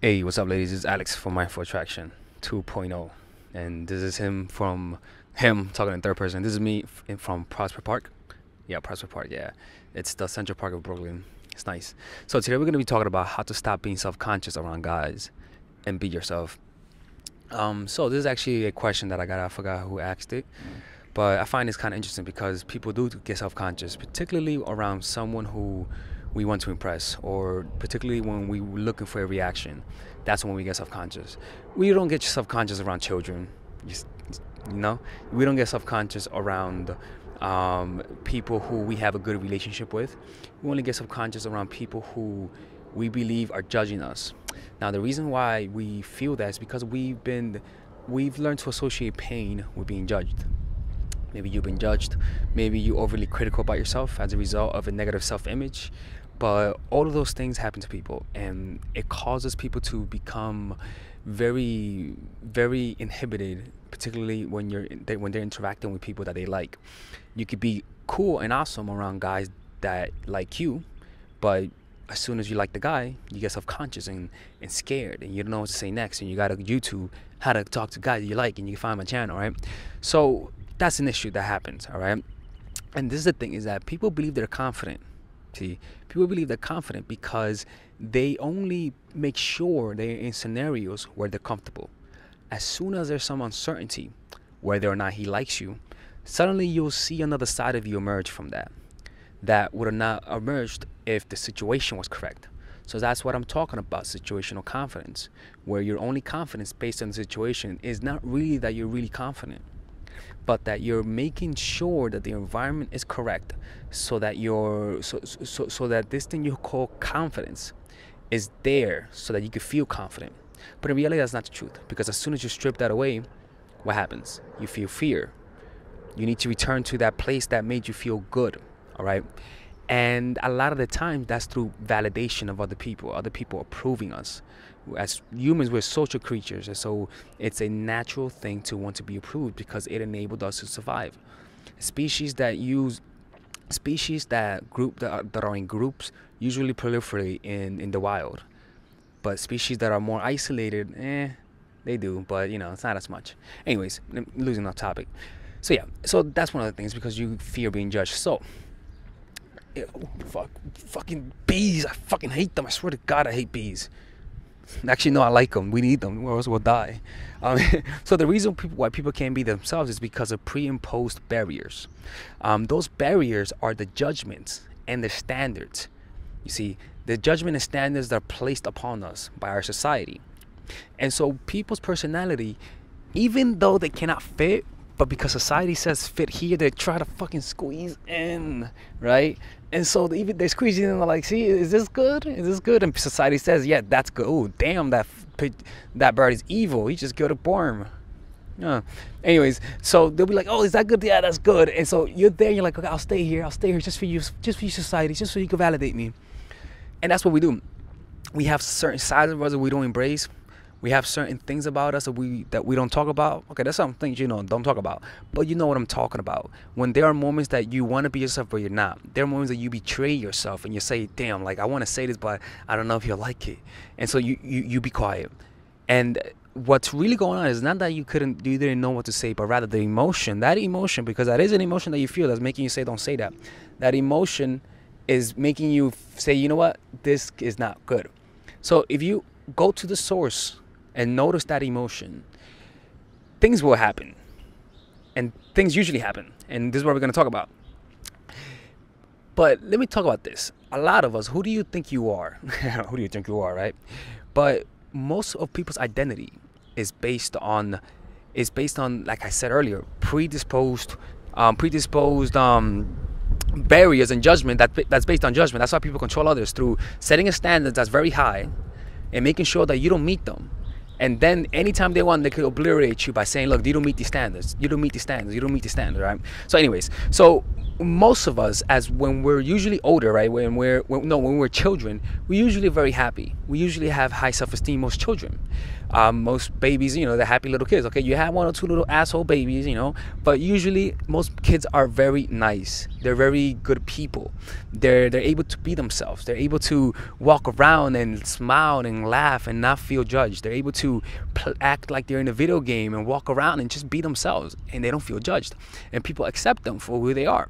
Hey, what's up, ladies? This is Alex from Mindful Attraction 2.0, and this is him talking in third person. This is me from Prosper Park. Yeah, Prosper Park. Yeah, it's the Central Park of Brooklyn. It's nice. So today we're gonna be talking about how to stop being self-conscious around guys and be yourself. So this is actually a question that I got. I forgot who asked it, but I find this kind of interesting because people do get self-conscious, particularly around someone who we want to impress, or particularly when we're looking for a reaction. That's when we get self-conscious. We don't get self-conscious around children, just, you know. We don't get self-conscious around people who we have a good relationship with. We only get self-conscious around people who we believe are judging us. Now, the reason why we feel that is because we've learned to associate pain with being judged. Maybe you've been judged. Maybe you're overly critical about yourself as a result of a negative self-image. But all of those things happen to people, and it causes people to become very, very inhibited, particularly when they're interacting with people that they like. You could be cool and awesome around guys that like you, but as soon as you like the guy, you get self-conscious and scared, and you don't know what to say next, and you gotta YouTube how to talk to guys you like, and you can find my channel, right? So that's an issue that happens, all right? And this is the thing, is that people believe they're confident. See, people believe they're confident because they only make sure they're in scenarios where they're comfortable. As soon as there's some uncertainty, whether or not he likes you, suddenly you'll see another side of you emerge from that would have not emerged if the situation was correct. So that's what I'm talking about, situational confidence, where your only confidence based on the situation is not really that you're really confident, but that you're making sure that the environment is correct, so that so that this thing you call confidence is there, so that you can feel confident. But in reality, that's not the truth, because as soon as you strip that away, what happens? You feel fear. You need to return to that place that made you feel good, all right? And a lot of the time, that's through validation of other people approving us. As humans, we're social creatures, and so it's a natural thing to want to be approved because it enabled us to survive. Species that are in groups usually proliferate in the wild, but species that are more isolated, they do, but it's not as much. Anyways, I'm losing off topic. So yeah, so that's one of the things, because you fear being judged. So fucking bees, I fucking hate them. I swear to God, I hate bees. Actually, no, I like them. We need them, or else we'll die. So the reason why people can't be themselves is because of pre-imposed barriers. Those barriers are the judgments and the standards. You see, the judgment and standards that are placed upon us by our society. And so people's personality, even though they cannot fit, but because society says fit here, they try to fucking squeeze in, right? And so they squeeze in and they're like, see, is this good? Is this good? And society says, yeah, that's good. Oh, damn, that bird is evil. He just killed a worm. Anyways, so they'll be like, oh, is that good? Yeah, that's good. And so you're there, you're like, okay, I'll stay here just for you, society, just so you can validate me. And that's what we do. We have certain sides of us that we don't embrace. We have certain things about us that we don't talk about. Okay, that's some things don't talk about. But you know what I'm talking about. When there are moments that you want to be yourself, but you're not. There are moments that you betray yourself and you say, damn, like, I want to say this, but I don't know if you'll like it. And so you be quiet. And what's really going on is not that you didn't know what to say, but rather that emotion, because that is an emotion that you feel that's making you say, don't say that. That emotion is making you say, you know what, this is not good. So if you go to the source and notice that emotion, things will happen. And things usually happen. And this is what we're going to talk about. But let me talk about this. A lot of us, who do you think you are? Who do you think you are, right? But most of people's identity is based on, like I said earlier, predisposed barriers and judgment that's based on judgment. That's why people control others, through setting a standard that's very high and making sure that you don't meet them. And then anytime they want, they could obliterate you by saying, look, you don't meet these standards. You don't meet the standards. You don't meet the standards, right? So anyways, so most of us, as when we're usually older, right, when we're children, we're usually very happy. We usually have high self-esteem. Most children, most babies, they're happy little kids. Okay, you have one or two little asshole babies, but usually most kids are very nice. They're very good people. They're able to be themselves. They're able to walk around and smile and laugh and not feel judged. They're able to act like they're in a video game and walk around and just be themselves, and they don't feel judged, and people accept them for who they are.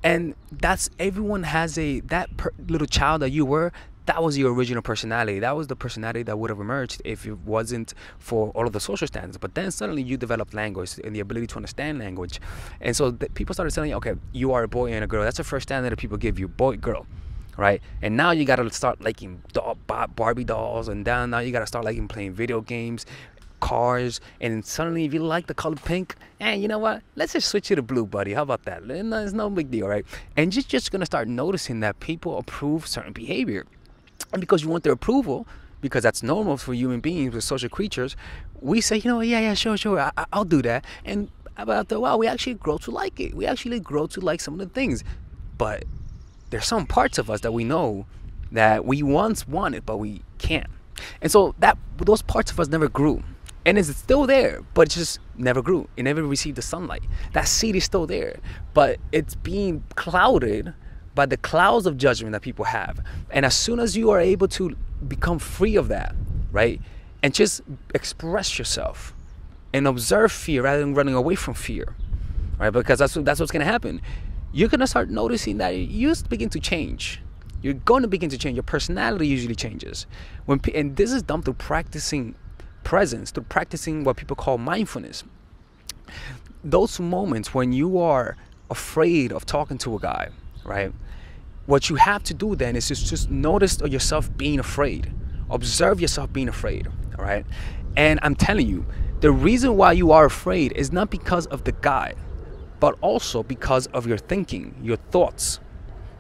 And that's, everyone has little child that you were, that was your original personality. That was the personality that would have emerged if it wasn't for all of the social standards. But then suddenly you developed language and the ability to understand language. And so people started telling you, okay, you are a boy and a girl. That's the first standard that people give you, boy, girl, right? And now you got to start liking Barbie dolls, and now you got to start liking playing video games, cars, and suddenly if you like the color pink, and you know what, let's just switch you to blue, buddy. How about that? It's no big deal, right? And you're just gonna start noticing that people approve certain behavior, and because you want their approval, because that's normal for human beings, we're social creatures, we say, yeah, sure, I'll do that. And after a while, we actually grow to like it. We actually grow to like some of the things. But there's some parts of us that we know that we once wanted, but we can't. And so those parts of us never grew. And it's still there, but it just never grew. It never received the sunlight. That seed is still there, but it's being clouded by the clouds of judgment that people have. And as soon as you are able to become free of that, right, and just express yourself and observe fear rather than running away from fear, right, because that's what's going to happen. You're going to start noticing that you begin to change. You're going to begin to change. Your personality usually changes. And this is done through practicing presence, through practicing what people call mindfulness. Those moments when you are afraid of talking to a guy, right? What you have to do then is just notice yourself being afraid. Observe yourself being afraid, all right? And I'm telling you, the reason why you are afraid is not because of the guy, but also because of your thinking, your thoughts.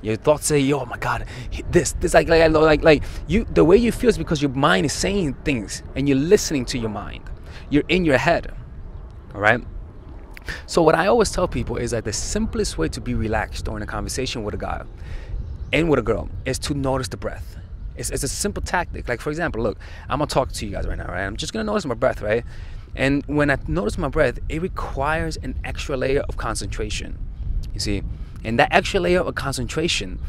Your thoughts say, "Oh my God, this like you." The way you feel is because your mind is saying things, and you're listening to your mind. You're in your head, all right. So what I always tell people is that the simplest way to be relaxed during a conversation with a guy and with a girl is to notice the breath. It's a simple tactic. Like, for example, look, I'm gonna talk to you guys right now, right? I'm just gonna notice my breath, right? And when I notice my breath, it requires an extra layer of concentration. You see. And that extra layer of concentration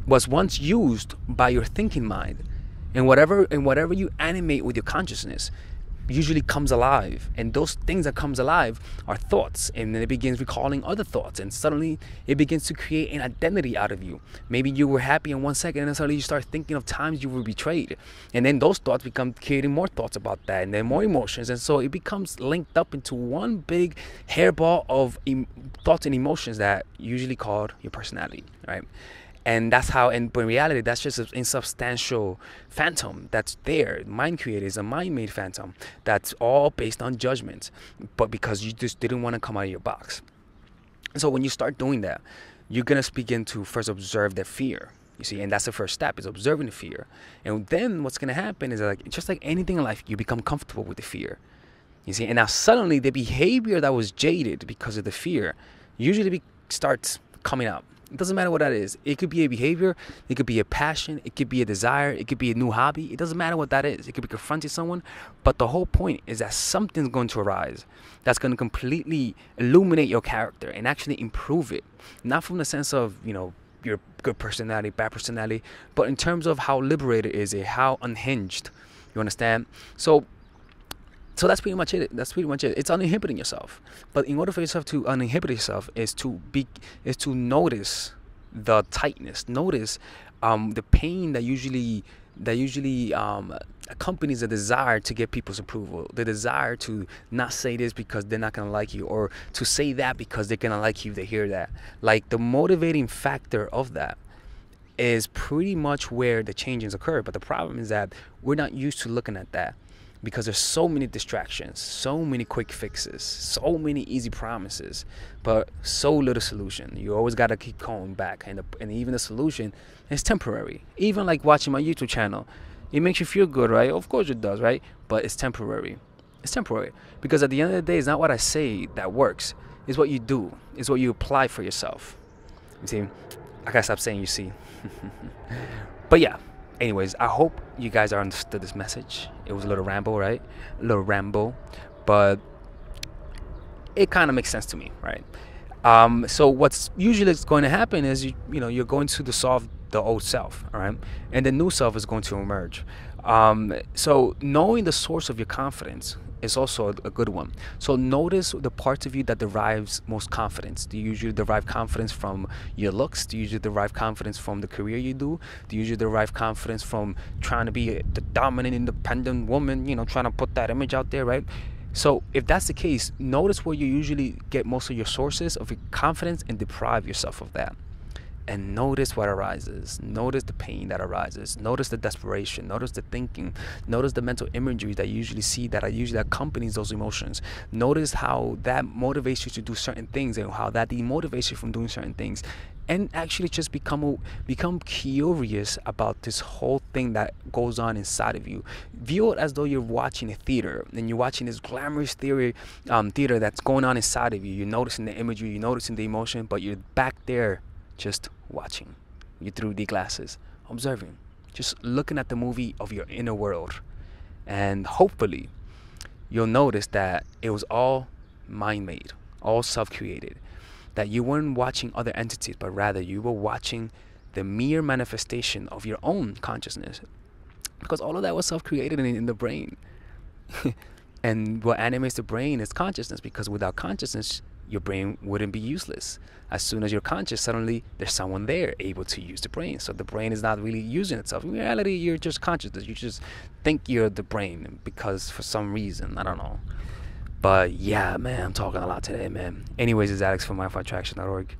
was once used by your thinking mind. And whatever you animate with your consciousness usually comes alive. And those things that comes alive are thoughts. And then it begins recalling other thoughts. And suddenly it begins to create an identity out of you. Maybe you were happy in 1 second, and then suddenly you start thinking of times you were betrayed. And then those thoughts become creating more thoughts about that, and then more emotions. And so it becomes linked up into one big hairball of thoughts and emotions that usually called your personality, right? And that's how, but in reality, that's just an insubstantial phantom that's there. Mind created is a mind-made phantom that's all based on judgment, but because you just didn't want to come out of your box. And so when you start doing that, you're going to begin to first observe that fear, you see, and that's the first step, is observing the fear. And then what's going to happen is, like, just like anything in life, you become comfortable with the fear, you see. And now suddenly the behavior that was jaded because of the fear usually starts coming out. It doesn't matter what that is. It could be a behavior, it could be a passion, it could be a desire, it could be a new hobby. It doesn't matter what that is. It could be confronting someone. But the whole point is that something's going to arise that's going to completely illuminate your character and actually improve it. Not from the sense of, your good personality, bad personality, but in terms of how liberated is it, how unhinged. You understand? So that's pretty much it. It's uninhibiting yourself. But in order for yourself to uninhibit yourself is to notice the tightness, notice the pain that usually accompanies the desire to get people's approval, the desire to not say this because they're not gonna like you, or to say that because they're gonna like you if they hear that. Like, the motivating factor of that is pretty much where the changes occur. But the problem is that we're not used to looking at that, because there's so many distractions, so many quick fixes, so many easy promises, but so little solution. You always got to keep going back, and even the solution is temporary. Even like watching my YouTube channel, it makes you feel good, right? Of course it does, right? But it's temporary. It's temporary, because at the end of the day, it's not what I say that works. It's what you do. It's what you apply for yourself. You see, I gotta stop saying you see. But yeah, anyways, I hope you guys are understood this message. It was a little ramble, right? A little ramble, but it kind of makes sense to me, right? So what's usually going to happen is you're going to dissolve the old self, all right, and the new self is going to emerge. So knowing the source of your confidence is also a good one. So notice the parts of you that derives most confidence. Do you usually derive confidence from your looks? Do you usually derive confidence from the career you do? Do you usually derive confidence from trying to be the dominant, independent woman? Trying to put that image out there, right? So if that's the case, notice where you usually get most of your sources of your confidence and deprive yourself of that. And notice what arises. Notice the pain that arises. Notice the desperation. Notice the thinking. Notice the mental imagery that you usually see that usually accompanies those emotions. Notice how that motivates you to do certain things and how that demotivates you from doing certain things. And actually just become curious about this whole thing that goes on inside of you. View it as though you're watching a theater and you're watching this glamorous theater that's going on inside of you. You're noticing the imagery, you're noticing the emotion, but you're back there just watching. You through the glasses, observing, just looking at the movie of your inner world. And hopefully you'll notice that it was all mind-made, all self-created, that you weren't watching other entities, but rather you were watching the mere manifestation of your own consciousness, because all of that was self-created in the brain. And what animates the brain is consciousness, because without consciousness your brain wouldn't be useless. As soon as you're conscious, suddenly there's someone there able to use the brain. So the brain is not really using itself. In reality, you're just conscious. You just think you're the brain because for some reason, I don't know. But yeah, man, I'm talking a lot today, man. Anyways, it's Alex from mindfultraction.org.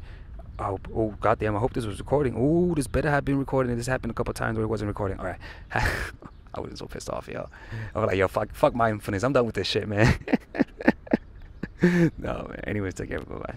Oh goddamn! I hope this was recording. Oh, this better have been recording. This happened a couple of times where it wasn't recording. All right, I was so pissed off, yo. I was like, yo, fuck mindfulness. I'm done with this shit, man. No, man. Anyways, take care. Bye bye.